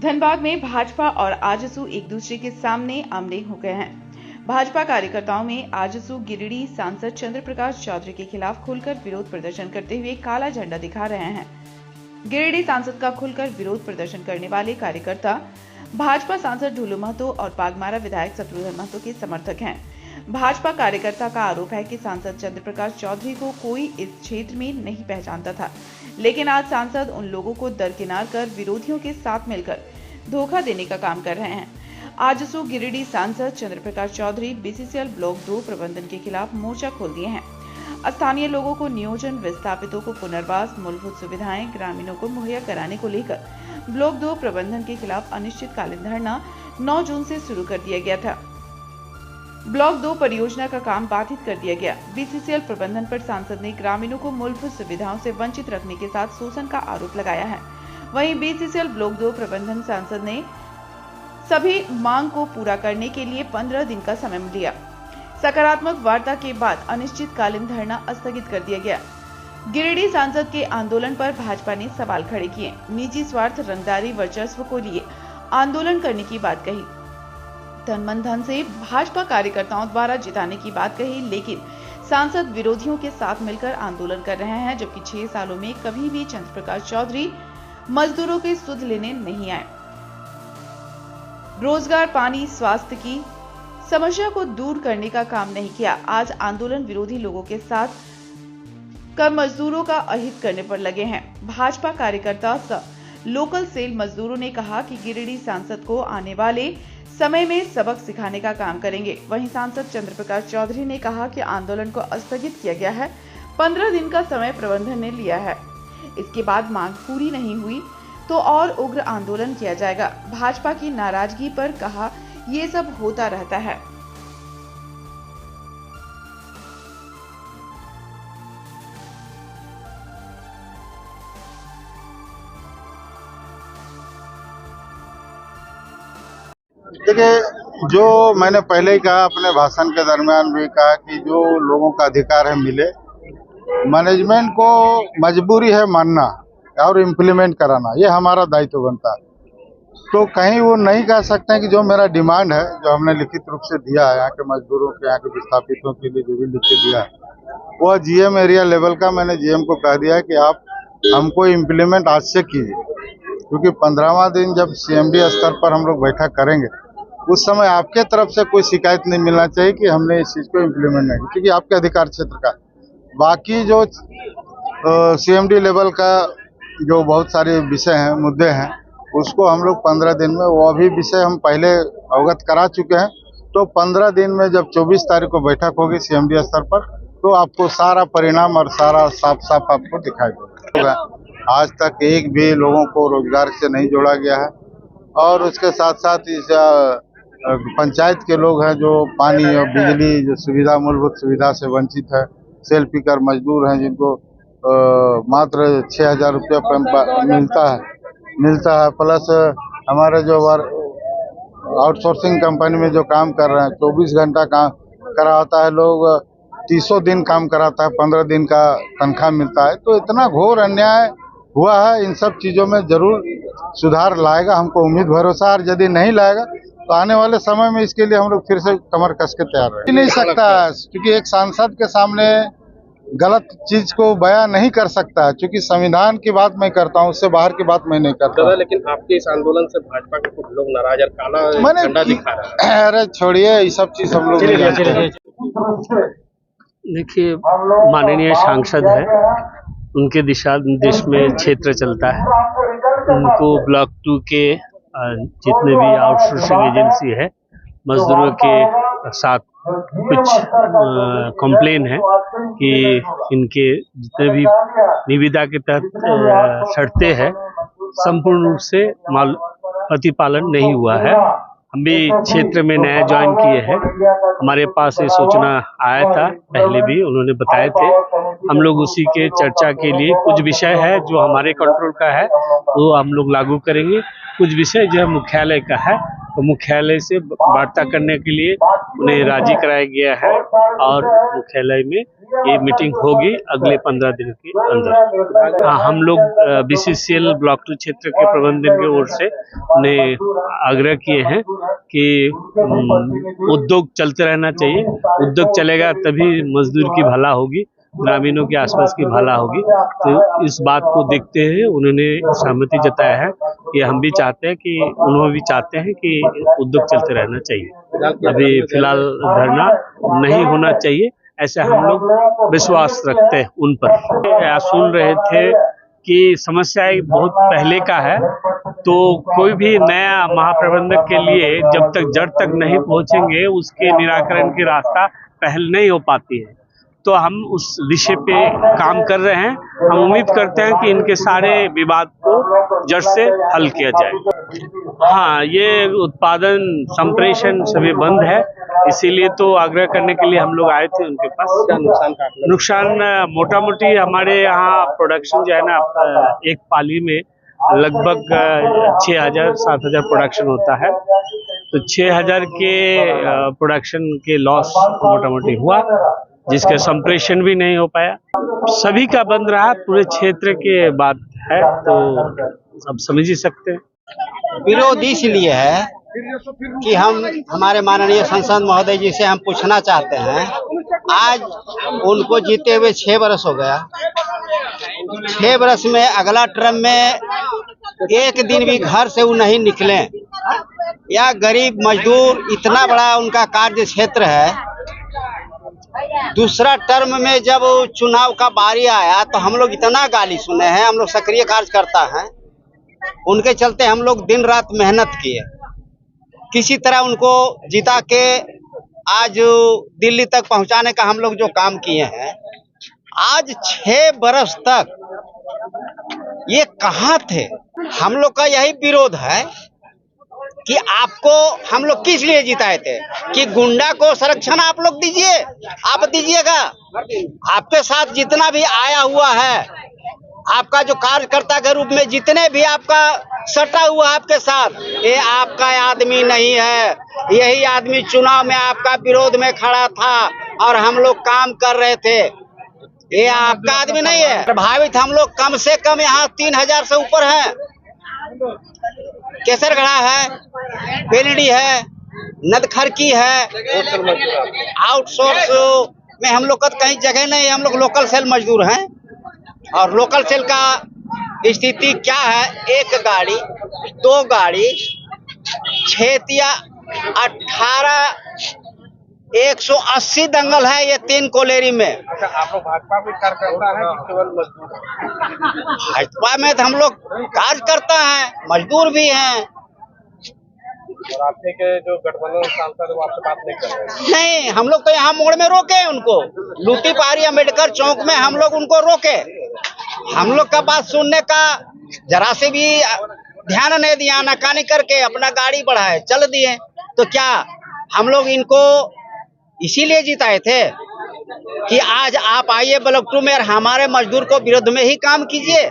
धनबाद में भाजपा और आजसू एक दूसरे के सामने आमने हो गए हैं। भाजपा कार्यकर्ताओं में आजसू गिरिडीह सांसद चंद्र प्रकाश चौधरी के खिलाफ खुलकर विरोध प्रदर्शन करते हुए काला झंडा दिखा रहे हैं। गिरिडीह सांसद का खुलकर विरोध प्रदर्शन करने वाले कार्यकर्ता भाजपा सांसद ढुलू महतो और पागमारा विधायक शत्रुघ्न महतो के समर्थक हैं। भाजपा कार्यकर्ता का आरोप है कि सांसद चंद्र प्रकाश चौधरी को कोई इस क्षेत्र में नहीं पहचानता था, लेकिन आज सांसद उन लोगों को दरकिनार कर विरोधियों के साथ मिलकर धोखा देने का काम कर रहे हैं। आजसू गिरिडीह सांसद चंद्र प्रकाश चौधरी बीसीसीएल ब्लॉक 2 प्रबंधन के खिलाफ मोर्चा खोल दिए हैं। स्थानीय लोगों को नियोजन, विस्थापितों को पुनर्वास, मूलभूत सुविधाएं ग्रामीणों को मुहैया कराने को लेकर ब्लॉक 2 प्रबंधन के खिलाफ अनिश्चितकालीन धरना 9 जून से शुरू कर दिया गया था। ब्लॉक 2 परियोजना का काम बाधित कर दिया गया। बीसीसीएल प्रबंधन पर सांसद ने ग्रामीणों को मूलभूत सुविधाओं से वंचित रखने के साथ शोषण का आरोप लगाया है। वहीं बीसीसीएल ब्लॉक 2 प्रबंधन सांसद ने सभी मांग को पूरा करने के लिए 15 दिन का समय लिया। सकारात्मक वार्ता के बाद अनिश्चितकालीन धरना स्थगित कर दिया गया। गिरिडीह सांसद के आंदोलन पर भाजपा ने सवाल खड़े किए। निजी स्वार्थ, रंगदारी, वर्चस्व को लिए आंदोलन करने की बात कही। तन मन धन से भाजपा कार्यकर्ताओं द्वारा जिताने की बात कही, लेकिन सांसद विरोधियों के साथ मिलकर आंदोलन कर रहे हैं, जबकि 6 सालों में कभी भी चंद्र प्रकाश चौधरी मजदूरों की सुध लेने नहीं आए। रोजगार, पानी, स्वास्थ्य की समस्या को दूर करने का काम नहीं किया। आज आंदोलन विरोधी लोगों के साथ कर मजदूरों का अहित करने पर लगे हैं। भाजपा कार्यकर्ता लोकल सेल मजदूरों ने कहा कि गिरिडीह सांसद को आने वाले समय में सबक सिखाने का काम करेंगे। वहीं सांसद चंद्र प्रकाश चौधरी ने कहा कि आंदोलन को स्थगित किया गया है। 15 दिन का समय प्रबंधन ने लिया है। इसके बाद मांग पूरी नहीं हुई तो और उग्र आंदोलन किया जाएगा। भाजपा की नाराजगी पर कहा, ये सब होता रहता है। देखिए, जो मैंने पहले ही कहा, अपने भाषण के दरमियान भी कहा कि जो लोगों का अधिकार है मिले। मैनेजमेंट को मजबूरी है मानना और इम्प्लीमेंट कराना, ये हमारा दायित्व बनता है। तो कहीं वो नहीं कह सकते हैं कि जो मेरा डिमांड है, जो हमने लिखित रूप से दिया है यहाँ के मजदूरों के, यहाँ के विस्थापितों के लिए जो भी लिख के दिया है, वह जीएम एरिया लेवल का मैंने जीएम को कह दिया है कि आप हमको इम्प्लीमेंट आज से कीजिए, क्योंकि 15वां दिन जब सीएमडी स्तर पर हम लोग बैठक करेंगे उस समय आपके तरफ से कोई शिकायत नहीं मिलना चाहिए कि हमने इस चीज़ को इम्प्लीमेंट नहीं, क्योंकि आपके अधिकार क्षेत्र का। बाकी जो सीएमडी लेवल का जो बहुत सारे विषय हैं, मुद्दे हैं, उसको हम लोग 15 दिन में, वो भी विषय हम पहले अवगत करा चुके हैं। तो 15 दिन में जब 24 तारीख को बैठक होगी सीएमडी स्तर पर, तो आपको सारा परिणाम और सारा साफ साफ आपको दिखाई देगा। आज तक एक भी लोगों को रोजगार से नहीं जोड़ा गया है, और उसके साथ साथ इस पंचायत के लोग हैं जो पानी और बिजली जो सुविधा, मूलभूत सुविधा से वंचित है। सेल पिकर मजदूर हैं जिनको मात्र 6,000 रुपया मिलता है, प्लस हमारे जो आउटसोर्सिंग कंपनी में जो काम कर रहे हैं 24 घंटा काम करा होता है, लोग 300 दिन काम कराता है, 15 दिन का तनख्वाह मिलता है। तो इतना घोर अन्याय हुआ है। इन सब चीज़ों में जरूर सुधार लाएगा, हमको उम्मीद भरोसा। और यदि नहीं लाएगा तो आने वाले समय में इसके लिए हम लोग फिर से कमर कस के तैयार रहेंगे। नहीं सकता, क्योंकि एक सांसद के सामने गलत चीज को बयां नहीं कर सकता है, क्योंकि संविधान की बात मैं करता हूँ, उससे बाहर की बात मैं नहीं करता। लेकिन आपके इस आंदोलन से भाजपा के कुछ लोग नाराज और काला झंडा दिखा रहा है। अरे छोड़िए, ये सब चीज हम लोग देखिए, माननीय सांसद है, उनके दिशा निर्देश में क्षेत्र चलता है। उनको ब्लॉक 2 के जितने भी आउटसोर्सिंग एजेंसी है, मजदूरों के साथ कुछ कंप्लेन है कि इनके जितने भी निविदा के तहत शर्तें हैं संपूर्ण रूप से प्रतिपालन नहीं हुआ है। हम भी क्षेत्र में नया ज्वाइन किए हैं। हमारे पास ये सूचना आया था, पहले भी उन्होंने बताए थे। हम लोग उसी के चर्चा के लिए, कुछ विषय है जो हमारे कंट्रोल का है वो हम लोग लागू करेंगे, कुछ विषय जो है मुख्यालय का है, तो मुख्यालय से वार्ता करने के लिए उन्हें राजी कराया गया है और मुख्यालय में ये मीटिंग होगी अगले 15 दिन के अंदर। हाँ, हम लोग BCCL ब्लॉक 2 क्षेत्र के प्रबंधन की ओर से ने आग्रह किए हैं कि उद्योग चलते रहना चाहिए। उद्योग चलेगा तभी मजदूर की भला होगी, ग्रामीणों के आसपास की भला होगी। तो इस बात को देखते हुए उन्होंने सहमति जताया है कि हम भी चाहते हैं कि उन्होंने भी चाहते हैं कि उद्योग चलते रहना चाहिए। अभी फिलहाल धरना नहीं होना चाहिए, ऐसे हम लोग विश्वास रखते हैं उन पर। सुन रहे थे कि समस्या बहुत पहले का है, तो कोई भी नया महाप्रबंधक के लिए जब तक जड़ तक नहीं पहुंचेंगे उसके निराकरण की रास्ता पहल नहीं हो पाती है। तो हम उस विषय पे काम कर रहे हैं। हम उम्मीद करते हैं कि इनके सारे विवाद को जड़ से हल किया जाए। हाँ, ये उत्पादन संप्रेषण सभी बंद है, इसीलिए तो आग्रह करने के लिए हम लोग आए थे उनके पास। नुकसान मोटा मोटी हमारे यहाँ प्रोडक्शन जो है ना, एक पाली में लगभग 6,000-7,000 प्रोडक्शन होता है। तो 6,000 के प्रोडक्शन के लॉस मोटा मोटी हुआ, जिसके संप्रेषण भी नहीं हो पाया। सभी का बंद रहा, पूरे क्षेत्र के बात है, तो अब समझ ही सकते हैं। विरोध इसलिए है कि हम हमारे माननीय सांसद महोदय जी से हम पूछना चाहते हैं, आज उनको जीते हुए 6 बरस हो गया। 6 बरस में अगला टर्म में एक दिन भी घर से वो नहीं निकले, या गरीब मजदूर, इतना बड़ा उनका कार्य क्षेत्र है। दूसरा टर्म में जब चुनाव का बारी आया तो हम लोग इतना गाली सुने हैं। हम लोग सक्रिय कार्यकर्ता हैं, उनके चलते हम लोग दिन रात मेहनत किए, किसी तरह उनको जिता के आज दिल्ली तक पहुंचाने का हम लोग जो काम किए हैं। आज 6 बरस तक ये कहाँ थे? हम लोग का यही विरोध है कि आपको हम लोग किस लिए जिताए थे कि गुंडा को संरक्षण आप लोग दीजिए, आप दीजिएगा। आपके साथ जितना भी आया हुआ है, आपका जो कार्यकर्ता के रूप में जितने भी आपका सटा हुआ आपके साथ, ये आपका आदमी नहीं है। यही आदमी चुनाव में आपका विरोध में खड़ा था और हम लोग काम कर रहे थे। ये आपका आदमी नहीं है। प्रभावित हम लोग कम से कम यहाँ 3,000 से ऊपर है। केसरगढ़ा है, बेलडी है, नदखरकी है। आउटसोर्स में हम लोग का कहीं जगह नहीं है, हम लोग लोकल सेल मजदूर हैं। और लोकल सेल का स्थिति क्या है? 1 गाड़ी, 2 गाड़ी, 6 18 180 दंगल है ये 3 कोलेरी में। अच्छा, आप लोग भाजपा में कार्यकर्ता है कि केवल मजदूर? भाजपा में तो हम लोग कार्यकर्ता हैं, मजदूर भी हैं। और आपके के जो गठबंधन सांसद वो आपसे बात नहीं कर रहे? नहीं, हम लोग तो यहाँ मोड़ में रोके उनको, लूटी पहाड़ी अम्बेडकर चौक में हम लोग उनको रोके। हम लोग का बात सुनने का जरा से भी ध्यान नहीं दिया, नाकानी करके अपना गाड़ी बढ़ाए चल दिए। तो क्या हम लोग इनको इसीलिए जिताए थे कि आज आप आइए ब्लॉक 2 में और हमारे मजदूर को विरोध में ही काम कीजिए?